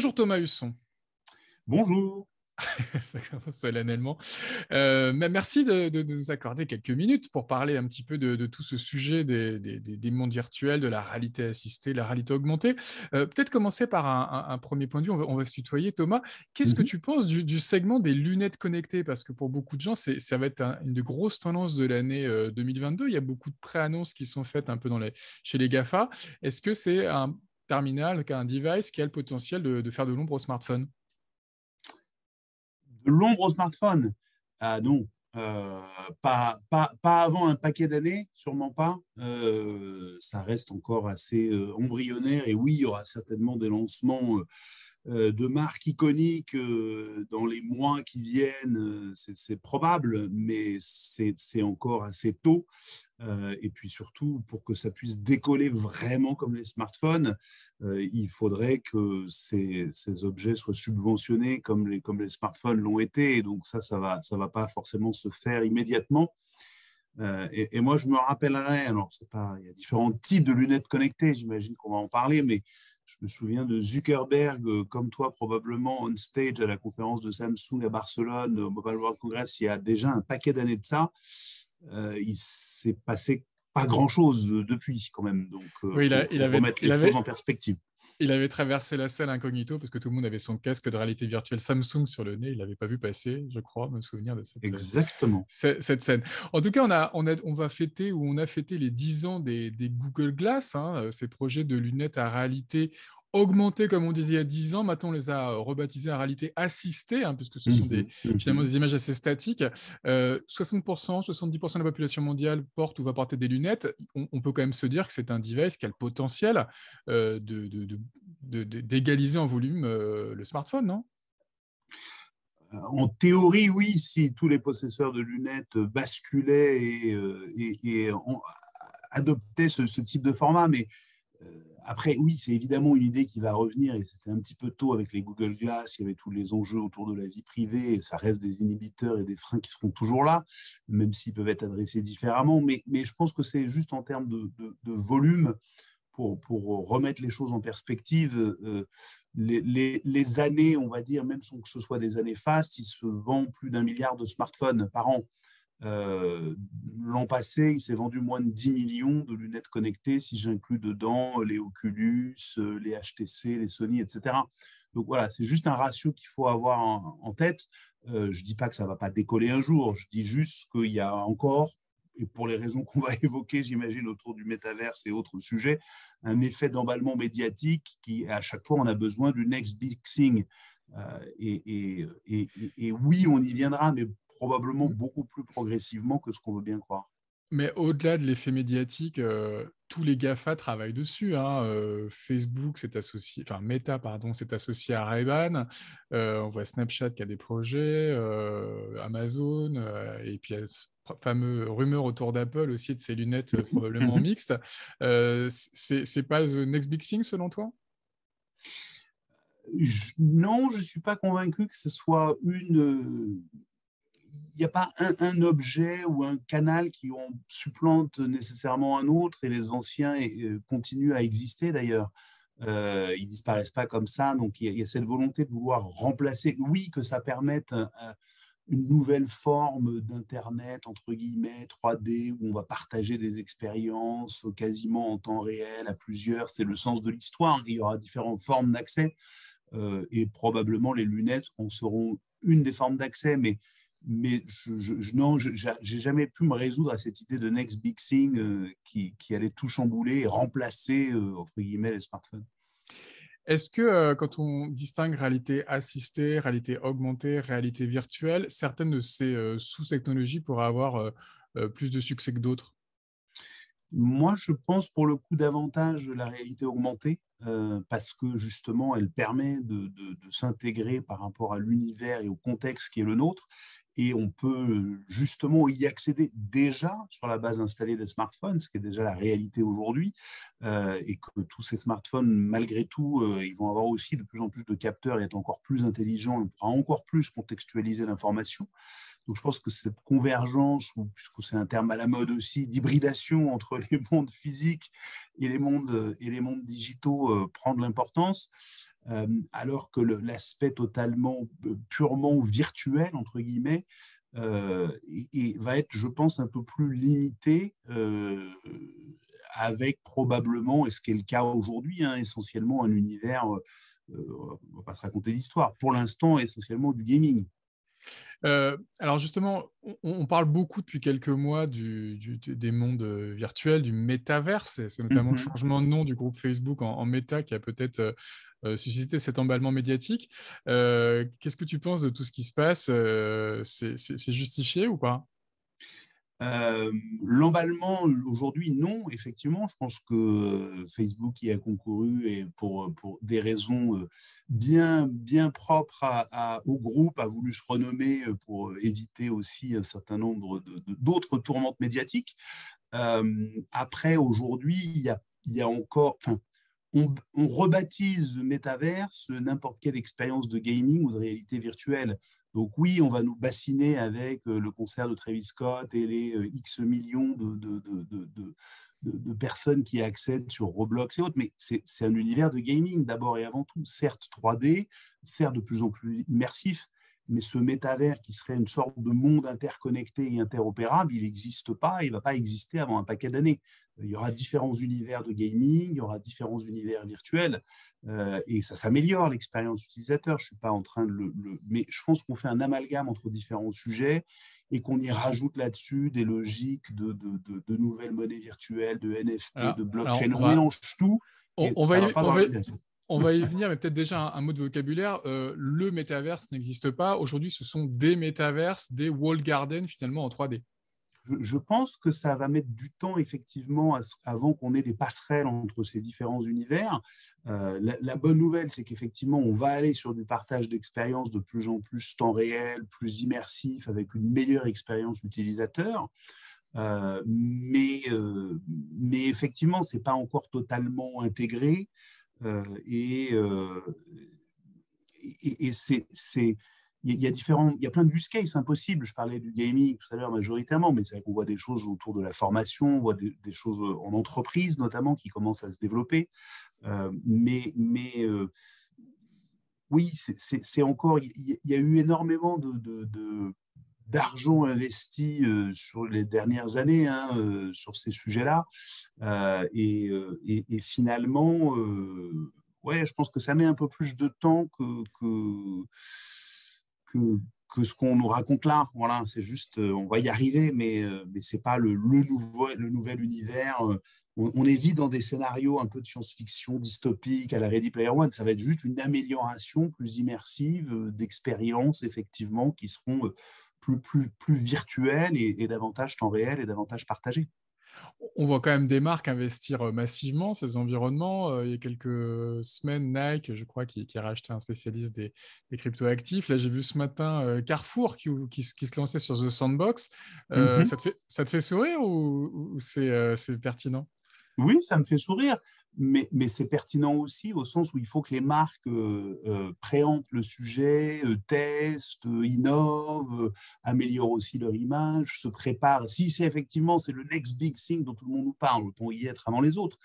Bonjour Thomas Husson. Bonjour. Ça commence solennellement. Merci de nous accorder quelques minutes pour parler un petit peu de tout ce sujet des mondes virtuels, de la réalité assistée, de la réalité augmentée. Peut-être commencer par un premier point de vue, on va se tutoyer Thomas. Qu'est-ce que Mhm. tu penses du segment des lunettes connectées? Parce que pour beaucoup de gens, ça va être une des grosses tendances de l'année 2022. Il y a beaucoup de pré-annonces qui sont faites un peu chez les GAFA. Est-ce que c'est un terminal, un device qui a le potentiel de faire de l'ombre au smartphone? De l'ombre au smartphone? Ah non. Euh, pas avant un paquet d'années, sûrement pas. Ça reste encore assez embryonnaire et oui, il y aura certainement des lancements de marques iconiques dans les mois qui viennent. C'est probable, mais c'est encore assez tôt. Et puis surtout, pour que ça puisse décoller vraiment comme les smartphones, il faudrait que ces objets soient subventionnés comme les smartphones l'ont été. Et donc ça va pas forcément se faire immédiatement. Et moi, je me rappellerai, alors c'est pas, il y a différents types de lunettes connectées, j'imagine qu'on va en parler, mais je me souviens de Zuckerberg, comme toi probablement, on stage à la conférence de Samsung à Barcelone, au Mobile World Congress, il y a déjà un paquet d'années de ça. Il s'est passé pas grand-chose depuis quand même, donc Oui, faut remettre les choses en perspective. il avait traversé la salle incognito parce que tout le monde avait son casque de réalité virtuelle Samsung sur le nez. Il l'avait pas vu passer, je crois, me souvenir de Exactement. cette scène. En tout cas, on va fêter ou on a fêté les 10 ans des Google Glass, hein, ces projets de lunettes à réalité augmentée, comme on disait il y a 10 ans. Maintenant, on les a rebaptisés à réalité assistée, hein, puisque ce sont Mhm, finalement mhm. des images assez statiques. 60%, 70% de la population mondiale porte ou va porter des lunettes. On peut quand même se dire que c'est un device qui a le potentiel d'égaliser en volume le smartphone, non? En théorie, oui, si tous les possesseurs de lunettes basculaient et adoptaient ce type de format, mais après, oui, c'est évidemment une idée qui va revenir et c'était un petit peu tôt avec les Google Glass, il y avait tous les enjeux autour de la vie privée et ça reste des inhibiteurs et des freins qui seront toujours là, même s'ils peuvent être adressés différemment. Mais je pense que c'est juste en termes de volume pour remettre les choses en perspective. Les années, on va dire, même sans que ce soit des années fastes, il se vend plus d'1 milliard de smartphones par an. L'an passé, il s'est vendu moins de 10 millions de lunettes connectées, si j'inclus dedans les Oculus, les HTC, les Sony, etc. Donc voilà, c'est juste un ratio qu'il faut avoir en tête. Je ne dis pas que ça ne va pas décoller un jour, je dis juste qu'il y a encore, et pour les raisons qu'on va évoquer, j'imagine, autour du métaverse et autres sujets, un effet d'emballement médiatique qui, à chaque fois, on a besoin du next big thing. Et oui, on y viendra, mais probablement beaucoup plus progressivement que ce qu'on veut bien croire. Mais au-delà de l'effet médiatique, tous les GAFA travaillent dessus, hein. Facebook s'est associé, enfin Meta, pardon, s'est associé à Ray-Ban. On voit Snapchat qui a des projets, Amazon, et puis il y a ce fameux rumeur autour d'Apple aussi de ces lunettes probablement mixtes. C'est pas the next big thing selon toi? Non, je ne suis pas convaincu que ce soit une. Il n'y a pas un objet ou un canal qui en supplante nécessairement un autre et les anciens continuent à exister d'ailleurs. Ils disparaissent pas comme ça, donc il y a cette volonté de vouloir remplacer. Oui, que ça permette une nouvelle forme d'Internet, entre guillemets, 3D, où on va partager des expériences quasiment en temps réel à plusieurs. C'est le sens de l'histoire. Il y aura différentes formes d'accès et probablement les lunettes en seront une des formes d'accès, mais non, j'ai jamais pu me résoudre à cette idée de next big thing qui allait tout chambouler et remplacer, entre guillemets, les smartphones. Est-ce que quand on distingue réalité assistée, réalité augmentée, réalité virtuelle, certaines de ces sous-technologies pourraient avoir plus de succès que d'autres? Moi, je pense pour le coup davantage la réalité augmentée, parce que justement, elle permet de s'intégrer par rapport à l'univers et au contexte qui est le nôtre. Et on peut justement y accéder déjà sur la base installée des smartphones, ce qui est déjà la réalité aujourd'hui, et que tous ces smartphones, malgré tout, ils vont avoir aussi de plus en plus de capteurs et être encore plus intelligents, on pourra encore plus contextualiser l'information. Donc je pense que cette convergence, ou puisque c'est un terme à la mode aussi, d'hybridation entre les mondes physiques et les mondes digitaux prend de l'importance. alors que l'aspect totalement, purement virtuel, entre guillemets, va être, je pense, un peu plus limité, avec probablement, et ce qui est le cas aujourd'hui, hein, essentiellement un univers, on ne va pas se raconter d'histoire, pour l'instant essentiellement du gaming. Alors justement, on parle beaucoup depuis quelques mois des mondes virtuels, du métaverse. C'est notamment le Mhm. changement de nom du groupe Facebook en Meta qui a peut-être suscité cet emballement médiatique. Qu'est-ce que tu penses de tout ce qui se passe? C'est justifié ou pas? L'emballement, aujourd'hui, non, effectivement. Je pense que Facebook y a concouru et pour des raisons bien propres au groupe, a voulu se renommer pour éviter aussi un certain nombre d'autres tourmentes médiatiques. Après, aujourd'hui, il y a encore... Enfin, on rebaptise métaverse n'importe quelle expérience de gaming ou de réalité virtuelle. Donc oui, on va nous bassiner avec le concert de Travis Scott et les X millions de personnes qui accèdent sur Roblox et autres, mais c'est un univers de gaming d'abord et avant tout, certes 3D, certes de plus en plus immersif, mais ce métavers qui serait une sorte de monde interconnecté et interopérable, il n'existe pas, il ne va pas exister avant un paquet d'années. Il y aura différents univers de gaming, il y aura différents univers virtuels, et ça s'améliore l'expérience utilisateur. Je ne suis pas en train mais je pense qu'on fait un amalgame entre différents sujets et qu'on y rajoute là-dessus des logiques de nouvelles monnaies virtuelles, de NFT, de Alors blockchain. On mélange tout et on ça va ne va y, pas dans la bonne direction. on va y venir, mais peut-être déjà un mot de vocabulaire. Le métaverse n'existe pas. Aujourd'hui, ce sont des métaverses, des wall gardens finalement en 3D. Je pense que ça va mettre du temps, effectivement, avant qu'on ait des passerelles entre ces différents univers. La bonne nouvelle, c'est qu'effectivement, on va aller sur du partage d'expériences de plus en plus temps réel, plus immersif, avec une meilleure expérience utilisateur. Mais effectivement, ce n'est pas encore totalement intégré. Euh, et euh, et il y a il y a plein de use cases impossibles. Je parlais du gaming tout à l'heure majoritairement, mais c'est vrai qu'on voit des choses autour de la formation, on voit des choses en entreprise notamment qui commencent à se développer. Mais oui, c'est encore, il y a eu énormément d'argent investi sur les dernières années, hein, sur ces sujets-là. Et finalement, ouais, je pense que ça met un peu plus de temps que, que ce qu'on nous raconte là. Voilà, c'est juste, on va y arriver, mais ce n'est pas le nouvel univers. On est vite dans des scénarios un peu de science-fiction dystopique à la Ready Player One. Ça va être juste une amélioration plus immersive d'expériences, effectivement, qui seront plus virtuelles et davantage temps réel et davantage partagées. On voit quand même des marques investir massivement ces environnements. Il y a quelques semaines, Nike, je crois, qui a racheté un spécialiste des crypto-actifs. Là, j'ai vu ce matin Carrefour qui se lançait sur The Sandbox. Mm-hmm. Ça te fait sourire ou c'est pertinent? Oui, ça me fait sourire, mais c'est pertinent aussi au sens où il faut que les marques préemptent le sujet, testent, innovent, améliorent aussi leur image, se préparent. Si c'est effectivement c'est le next big thing dont tout le monde nous parle, autant y être avant les autres.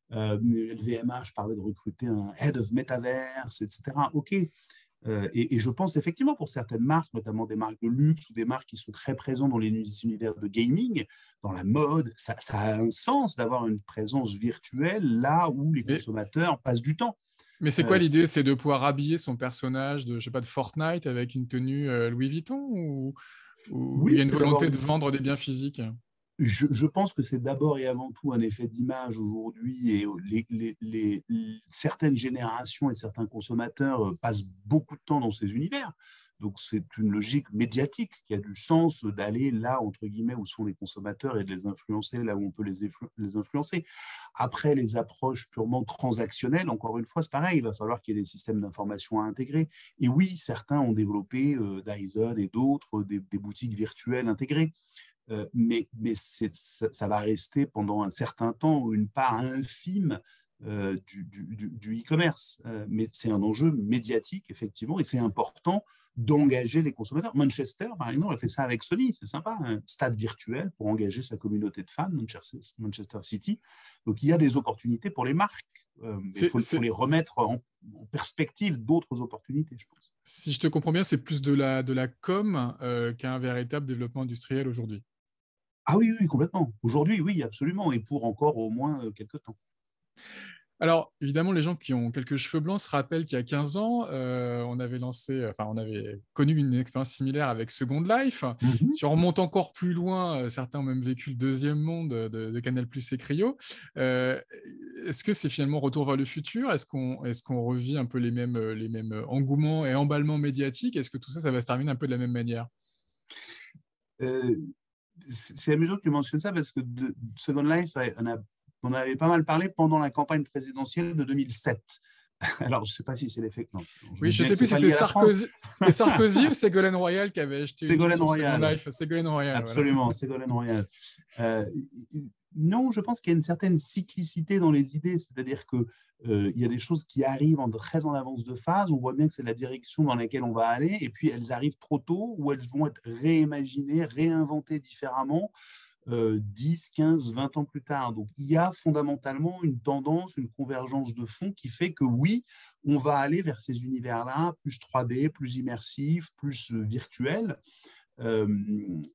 LVMH parlait de recruter un head of metaverse, etc. OK. Et je pense effectivement pour certaines marques, notamment des marques de luxe ou des marques qui sont très présentes dans les univers de gaming, dans la mode, ça a un sens d'avoir une présence virtuelle là où les Mais, consommateurs passent du temps. mais c'est quoi Euh, l'idée? C'est de pouvoir habiller son personnage de, je sais pas, de Fortnite avec une tenue Louis Vuitton ou il y oui, a une c'est d'abord volonté de vendre des biens physiques? je pense que c'est d'abord et avant tout un effet d'image aujourd'hui et certaines générations et certains consommateurs passent beaucoup de temps dans ces univers. Donc c'est une logique médiatique qui a du sens d'aller là, entre guillemets, où sont les consommateurs et de les influencer là où on peut les influencer. Après, les approches purement transactionnelles, encore une fois, c'est pareil, il va falloir qu'il y ait des systèmes d'information à intégrer. Et oui, certains ont développé, Dyson et d'autres, des boutiques virtuelles intégrées. Mais ça va rester pendant un certain temps une part infime du e-commerce. Mais c'est un enjeu médiatique, effectivement, et c'est important d'engager les consommateurs. Manchester, par exemple, a fait ça avec Sony, c'est sympa, un stade virtuel pour engager sa communauté de fans, Manchester City. Donc il y a des opportunités pour les marques, mais il faut les remettre en perspective d'autres opportunités, je pense. Si je te comprends bien, c'est plus de la com qu'un véritable développement industriel aujourd'hui. Ah oui, oui, complètement. Aujourd'hui, oui, absolument, et pour encore au moins quelques temps. Alors, évidemment, les gens qui ont quelques cheveux blancs se rappellent qu'il y a 15 ans, on avait connu une expérience similaire avec Second Life. Mm-hmm. Si on remonte encore plus loin, certains ont même vécu le deuxième monde de Canal+ et Cryo. Est-ce que c'est finalement Retour vers le futur? Est-ce qu'on revit un peu les mêmes engouements et emballements médiatiques? Est-ce que tout ça va se terminer un peu de la même manière? C'est amusant que tu mentionnes ça parce que de Second Life, on avait pas mal parlé pendant la campagne présidentielle de 2007. Alors, je ne sais pas si c'est l'effet. Non, oui, je ne sais plus si c'était Sarkozy ou Ségolène Royal qui avait acheté une Ségolène sur Royal. Second Life. Ségolène Royal. Absolument, voilà. Ségolène Royal. Non, je pense qu'il y a une certaine cyclicité dans les idées, c'est-à-dire que il y a des choses qui arrivent très en avance de phase, on voit bien que c'est la direction dans laquelle on va aller, et puis elles arrivent trop tôt, ou elles vont être réimaginées, réinventées différemment 10, 15, 20 ans plus tard. Donc il y a fondamentalement une tendance, une convergence de fond qui fait que oui, on va aller vers ces univers-là, plus 3D, plus immersifs, plus virtuels.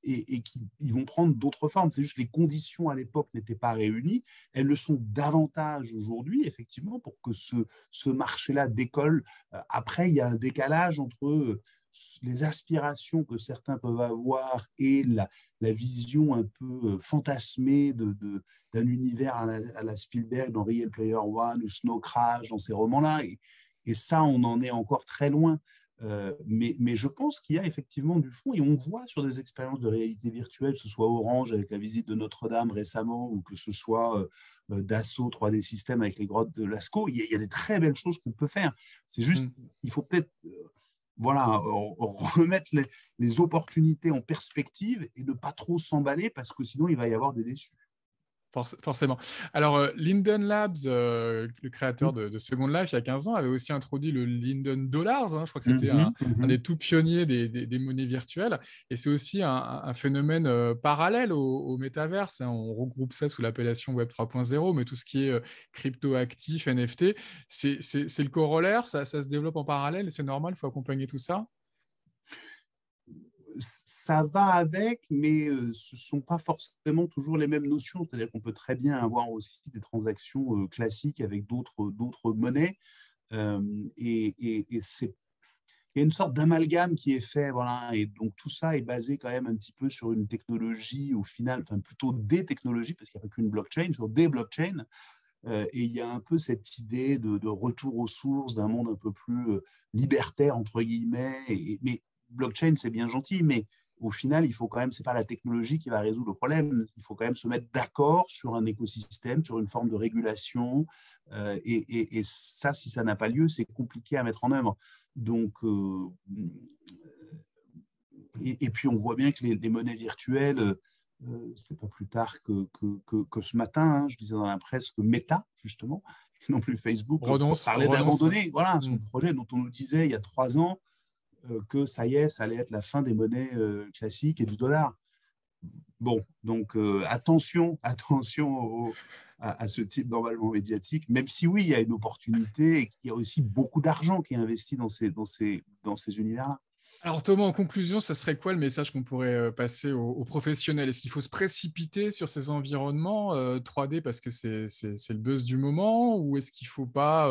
Et ils vont prendre d'autres formes. C'est juste les conditions à l'époque n'étaient pas réunies. Elles le sont davantage aujourd'hui, effectivement, pour que ce marché-là décolle. Après, il y a un décalage entre les aspirations que certains peuvent avoir et la vision un peu fantasmée d'un univers à la Spielberg dans Real Player One ou Snow Crash, dans ces romans-là. Et ça, on en est encore très loin. Mais je pense qu'il y a effectivement du fond et on voit sur des expériences de réalité virtuelle, que ce soit Orange avec la visite de Notre-Dame récemment ou que ce soit Dassault 3D System avec les grottes de Lascaux, il y a des très belles choses qu'on peut faire. C'est juste, il faut peut-être remettre les opportunités en perspective et ne pas trop s'emballer parce que sinon il va y avoir des déçus. Forcément. Alors, Linden Labs, le créateur de Second Life, il y a 15 ans, avait aussi introduit le Linden Dollars. Je crois que c'était un des tout pionniers des monnaies virtuelles. Et c'est aussi un phénomène parallèle au métaverse. On regroupe ça sous l'appellation Web 3.0, mais tout ce qui est crypto-actif, NFT, c'est le corollaire. Ça se développe en parallèle et c'est normal, il faut accompagner tout ça. Ça va avec, mais ce ne sont pas forcément toujours les mêmes notions. C'est-à-dire qu'on peut très bien avoir aussi des transactions classiques avec d'autres monnaies. Et il y a une sorte d'amalgame qui est fait. Voilà, et donc tout ça est basé quand même un petit peu sur une technologie, au final, enfin plutôt des technologies, parce qu'il n'y a pas qu'une blockchain, sur des blockchains. Et il y a un peu cette idée de retour aux sources, d'un monde un peu plus libertaire, entre guillemets. Mais blockchain, c'est bien gentil, mais au final, il faut quand même, c'est pas la technologie qui va résoudre le problème. Il faut quand même se mettre d'accord sur un écosystème, sur une forme de régulation. Et ça, si ça n'a pas lieu, c'est compliqué à mettre en œuvre. Donc, et puis on voit bien que les monnaies virtuelles, c'est pas plus tard que ce matin, je disais dans la presse que Meta, justement, non plus Facebook, parlait d'abandonner son projet dont on nous disait il y a 3 ans que ça y est, ça allait être la fin des monnaies classiques et du dollar. Bon, donc attention à ce type d'emballement médiatique, même si oui, il y a une opportunité et qu'il y a aussi beaucoup d'argent qui est investi dans ces univers-là. Alors Thomas, en conclusion, ça serait quoi le message qu'on pourrait passer aux professionnels? Est-ce qu'il faut se précipiter sur ces environnements 3D parce que c'est le buzz du moment, ou est-ce qu'il ne faut pas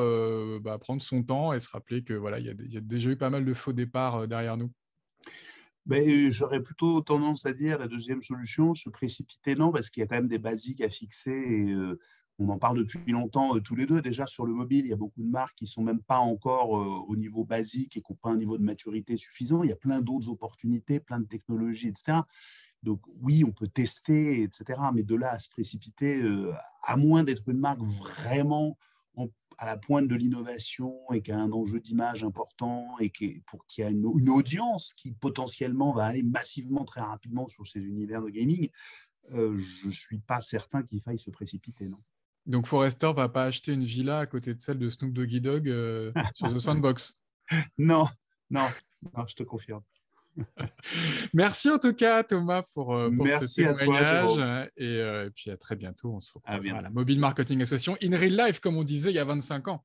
prendre son temps et se rappeler que voilà, il y a déjà eu pas mal de faux départs derrière nous? J'aurais plutôt tendance à dire la deuxième solution, se précipiter, non, parce qu'il y a quand même des basiques à fixer et on en parle depuis longtemps tous les deux. Déjà sur le mobile, il y a beaucoup de marques qui ne sont même pas encore au niveau basique et qui n'ont pas un niveau de maturité suffisant. Il y a plein d'autres opportunités, plein de technologies, etc. Donc oui, on peut tester, etc. Mais de là à se précipiter, à moins d'être une marque vraiment à la pointe de l'innovation et qui a un enjeu d'image important et qui a une audience qui potentiellement va aller massivement très rapidement sur ces univers de gaming, je ne suis pas certain qu'il faille se précipiter, non. Donc Forrester va pas acheter une villa à côté de celle de Snoop Doggy Dogg sur The Sandbox. Non, non, non, je te confirme. Merci en tout cas, Thomas, pour ce Merci à toi, témoignage. Jérôme. Et puis à très bientôt. On se À recroisera à bientôt. la Mobile Marketing Association in real life, comme on disait il y a 25 ans.